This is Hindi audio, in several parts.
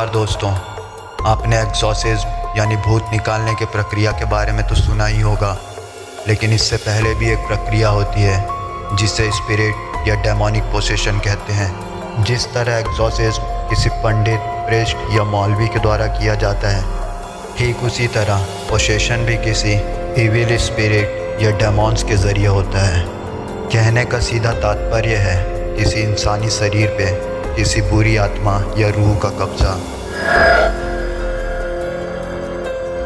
नमस्कार दोस्तों, आपने एग्जॉर्सिज्म यानी भूत निकालने के प्रक्रिया के बारे में तो सुना ही होगा, लेकिन इससे पहले भी एक प्रक्रिया होती है जिसे स्पिरिट या डेमोनिक पोसेशन कहते हैं। जिस तरह एग्जॉर्सिज्म किसी पंडित, प्रेस्ट या मौलवी के द्वारा किया जाता है, ठीक उसी तरह पोसेशन भी किसी इविल स्पिरिट या डेमॉन्स के ज़रिए होता है। कहने का सीधा तात्पर्य है किसी इंसानी शरीर पे किसी बुरी आत्मा या रूह का कब्जा।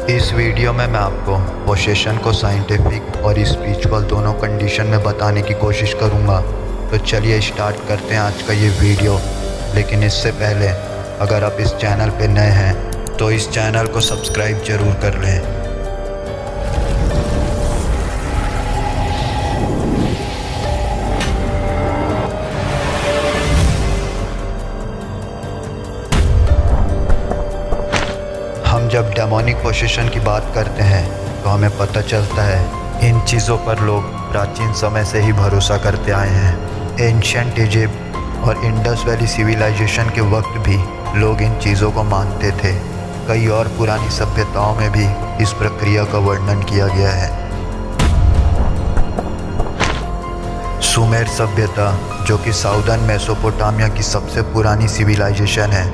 इस वीडियो में मैं आपको पोसेशन को साइंटिफिक और स्पिरिचुअल दोनों कंडीशन में बताने की कोशिश करूंगा। तो चलिए स्टार्ट करते हैं आज का ये वीडियो। लेकिन इससे पहले अगर आप इस चैनल पे नए हैं तो इस चैनल को सब्सक्राइब ज़रूर कर लें। हम जब डेमोनिक पोसेशन की बात करते हैं तो हमें पता चलता है इन चीज़ों पर लोग प्राचीन समय से ही भरोसा करते आए हैं। एंशिएंट इजिप्ट और इंडस वैली सिविलाइजेशन के वक्त भी लोग इन चीज़ों को मानते थे। कई और पुरानी सभ्यताओं में भी इस प्रक्रिया का वर्णन किया गया है। सुमेर सभ्यता, जो कि साउदर्न मेसोपोटामिया की सबसे पुरानी सिविलाइजेशन है,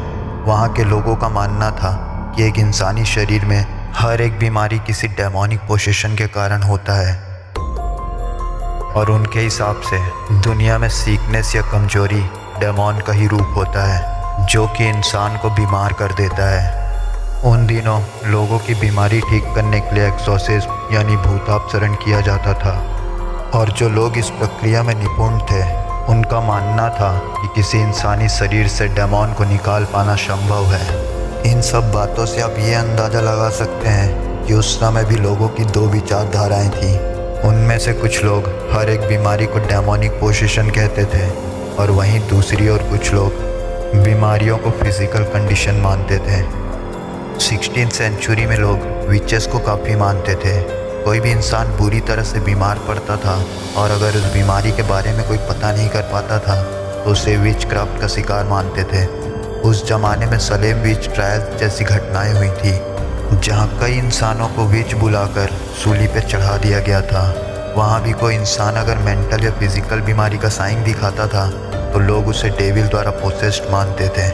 वहाँ के लोगों का मानना था कि एक इंसानी शरीर में हर एक बीमारी किसी डेमोनिक पोसेशन के कारण होता है। और उनके हिसाब से दुनिया में सीकनेस या कमजोरी डेमोन का ही रूप होता है, जो कि इंसान को बीमार कर देता है। उन दिनों लोगों की बीमारी ठीक करने के लिए एक्सोर्सिज्म यानी भूतापसरण किया जाता था। और जो लोग इस प्रक्रिया में निपुण थे, उनका मानना था कि किसी इंसानी शरीर से डेमोन को निकाल पाना संभव है। इन सब बातों से आप ये अंदाज़ा लगा सकते हैं कि उस समय भी लोगों की दो विचारधाराएं थीं। उनमें से कुछ लोग हर एक बीमारी को डेमोनिक पोसेशन कहते थे, और वहीं दूसरी ओर कुछ लोग बीमारियों को फिजिकल कंडीशन मानते थे। 16वीं सेंचुरी में लोग विचेस को काफ़ी मानते थे। कोई भी इंसान बुरी तरह से बीमार पड़ता था और अगर उस बीमारी के बारे में कोई पता नहीं कर पाता था तो उसे विच क्राफ्ट का शिकार मानते थे। उस जमाने में सलेम विच ट्रायल जैसी घटनाएं हुई थी, जहां कई इंसानों को विच बुलाकर सूली पे चढ़ा दिया गया था। वहां भी कोई इंसान अगर मेंटल या फिजिकल बीमारी का साइन दिखाता था तो लोग उसे डेविल द्वारा पोसेस्ड मानते थे।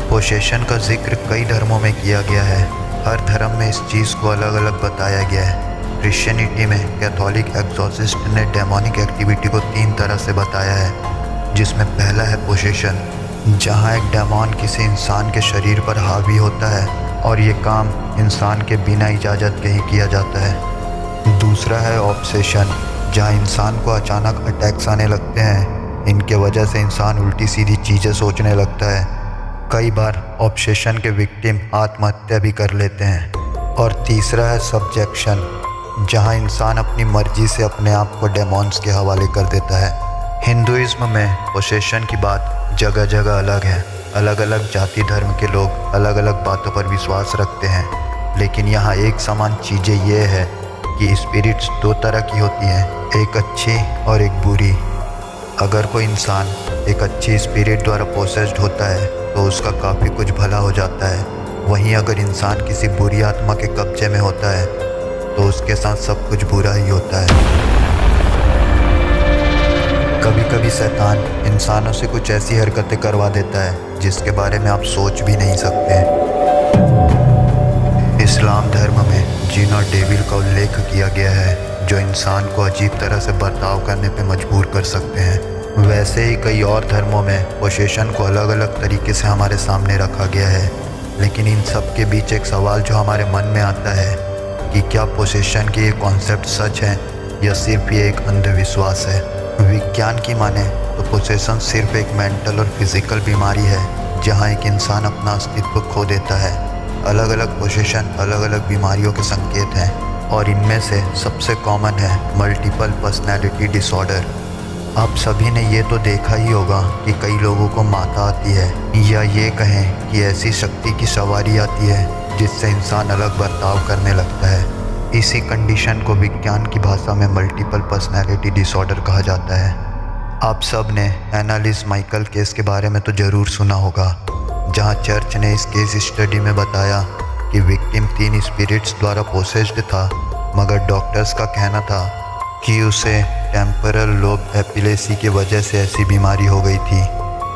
पोसेशन का जिक्र कई धर्मों में किया गया है। हर धर्म में इस चीज़ को अलग अलग बताया गया है। क्रिश्चियनिटी में कैथोलिक एक्सोर्सिस्ट ने डेमोनिक एक्टिविटी को 3 तरह से बताया है, जिसमें पहला है पोसेशन, जहाँ एक डेमॉन किसी इंसान के शरीर पर हावी होता है और ये काम इंसान के बिना इजाज़त के ही किया जाता है। दूसरा है ऑब्सेशन, जहाँ इंसान को अचानक अटैक्स आने लगते हैं। इनके वजह से इंसान उल्टी सीधी चीज़ें सोचने लगता है। कई बार ऑब्सेशन के विक्टिम आत्महत्या भी कर लेते हैं। और तीसरा है सब्जेक्शन, जहाँ इंसान अपनी मर्जी से अपने आप को डेमॉन्स के हवाले कर देता है। हिंदुइज्म में पोसेशन की बात जगह जगह अलग है। अलग अलग जाति धर्म के लोग अलग अलग बातों पर विश्वास रखते हैं, लेकिन यहाँ एक समान चीज़ें ये है कि स्पिरिट्स 2 तरह की होती हैं, एक अच्छी और एक बुरी। अगर कोई इंसान एक अच्छी स्पिरिट द्वारा पोसेस्ड होता है तो उसका काफ़ी कुछ भला हो जाता है। वहीं अगर इंसान किसी बुरी आत्मा के कब्जे में होता है तो उसके साथ सब कुछ बुरा ही होता है। कभी कभी शैतान इंसानों से कुछ ऐसी हरकतें करवा देता है जिसके बारे में आप सोच भी नहीं सकते। इस्लाम धर्म में जिन और डेविल का उल्लेख किया गया है, जो इंसान को अजीब तरह से बर्ताव करने पर मजबूर कर सकते हैं। वैसे ही कई और धर्मों में पोसेशन को अलग अलग तरीके से हमारे सामने रखा गया है। लेकिन इन सब के बीच एक सवाल जो हमारे मन में आता है कि क्या पोसेशन के ये कॉन्सेप्ट सच है या सिर्फ ये एक अंधविश्वास है। विज्ञान की माने तो पोसेशन सिर्फ एक मेंटल और फिजिकल बीमारी है, जहां एक इंसान अपना अस्तित्व खो देता है। अलग अलग पोसेशन अलग अलग बीमारियों के संकेत हैं, और इनमें से सबसे कॉमन है मल्टीपल पर्सनैलिटी डिसऑर्डर। आप सभी ने ये तो देखा ही होगा कि कई लोगों को माता आती है, या ये कहें कि ऐसी शक्ति की सवारी आती है जिससे इंसान अलग बर्ताव करने लगता है। इसी कंडीशन को विज्ञान की भाषा में मल्टीपल पर्सनैलिटी डिसऑर्डर कहा जाता है। आप सब ने एनालिस माइकल केस के बारे में तो ज़रूर सुना होगा। जहां चर्च ने इस केस स्टडी में बताया कि विक्टिम 3 स्पिरिट्स द्वारा पोसेस्ड था, मगर डॉक्टर्स का कहना था कि उसे टेम्पोरल लोब एपिलेसी की वजह से ऐसी बीमारी हो गई थी,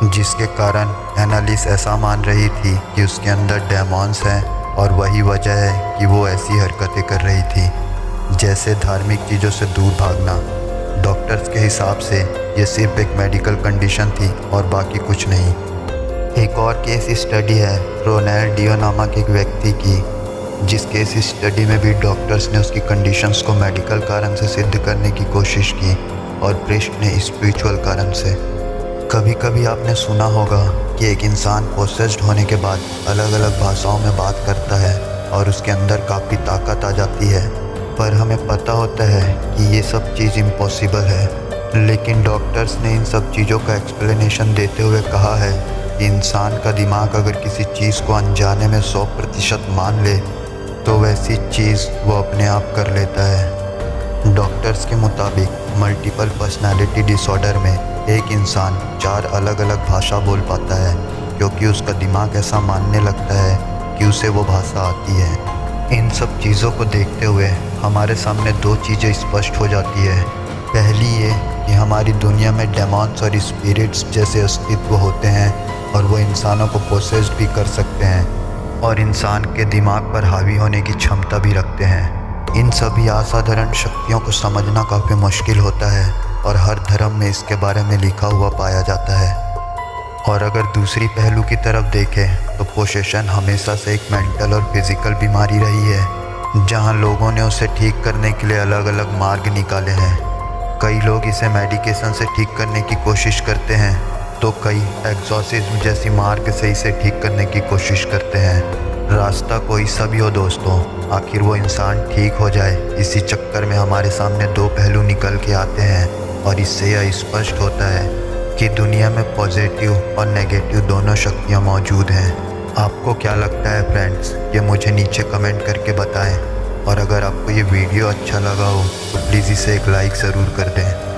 जिसके कारण एनालिस ऐसा मान रही थी कि उसके अंदर डेमॉन्स हैं और वही वजह है कि वो ऐसी हरकतें कर रही थी, जैसे धार्मिक चीज़ों से दूर भागना। डॉक्टर्स के हिसाब से ये सिर्फ एक मेडिकल कंडीशन थी और बाकी कुछ नहीं। एक और केस स्टडी है रोनेल डियो नामक एक व्यक्ति की, जिस केस स्टडी में भी डॉक्टर्स ने उसकी कंडीशंस को मेडिकल कारण से सिद्ध करने की कोशिश की और प्रीस्ट ने स्पिरिचुअल कारण से। कभी कभी आपने सुना होगा कि एक इंसान पोसेस्ड होने के बाद अलग अलग भाषाओं में बात करता है और उसके अंदर काफ़ी ताकत आ जाती है, पर हमें पता होता है कि ये सब चीज़ इम्पॉसिबल है। लेकिन डॉक्टर्स ने इन सब चीज़ों का एक्सप्लेनेशन देते हुए कहा है कि इंसान का दिमाग अगर किसी चीज़ को अनजाने में 100% मान ले तो वैसी चीज़ वो अपने आप कर लेता है। डॉक्टर्स के मुताबिक मल्टीपल पर्सनालिटी डिसऑर्डर में एक इंसान 4 अलग अलग भाषा बोल पाता है, क्योंकि उसका दिमाग ऐसा मानने लगता है कि उसे वो भाषा आती है। इन सब चीज़ों को देखते हुए हमारे सामने 2 चीज़ें स्पष्ट हो जाती है। पहली ये कि हमारी दुनिया में डेमॉन्स और स्पिरिट्स जैसे अस्तित्व होते हैं और वो इंसानों को पोसेस्ड भी कर सकते हैं और इंसान के दिमाग पर हावी होने की क्षमता भी रखते हैं। इन सभी असाधारण शक्तियों को समझना काफ़ी मुश्किल होता है और हर धर्म में इसके बारे में लिखा हुआ पाया जाता है। और अगर दूसरी पहलू की तरफ देखें तो पोसेशन हमेशा से एक मेंटल और फिज़िकल बीमारी रही है, जहां लोगों ने उसे ठीक करने के लिए अलग अलग मार्ग निकाले हैं। कई लोग इसे मेडिकेशन से ठीक करने की कोशिश करते हैं, तो कई एक्सॉर्सिज्म जैसी मार्ग से इसे ठीक करने की कोशिश करते हैं। रास्ता कोई सा भी हो दोस्तों, आखिर वो इंसान ठीक हो जाए, इसी चक्कर में हमारे सामने 2 पहलू निकल के आते हैं और इससे यह स्पष्ट होता है कि दुनिया में पॉजिटिव और नेगेटिव दोनों शक्तियाँ मौजूद हैं। आपको क्या लगता है फ्रेंड्स, ये मुझे नीचे कमेंट करके बताएं। और अगर आपको ये वीडियो अच्छा लगा हो तो प्लीज़ इसे एक लाइक ज़रूर कर दें।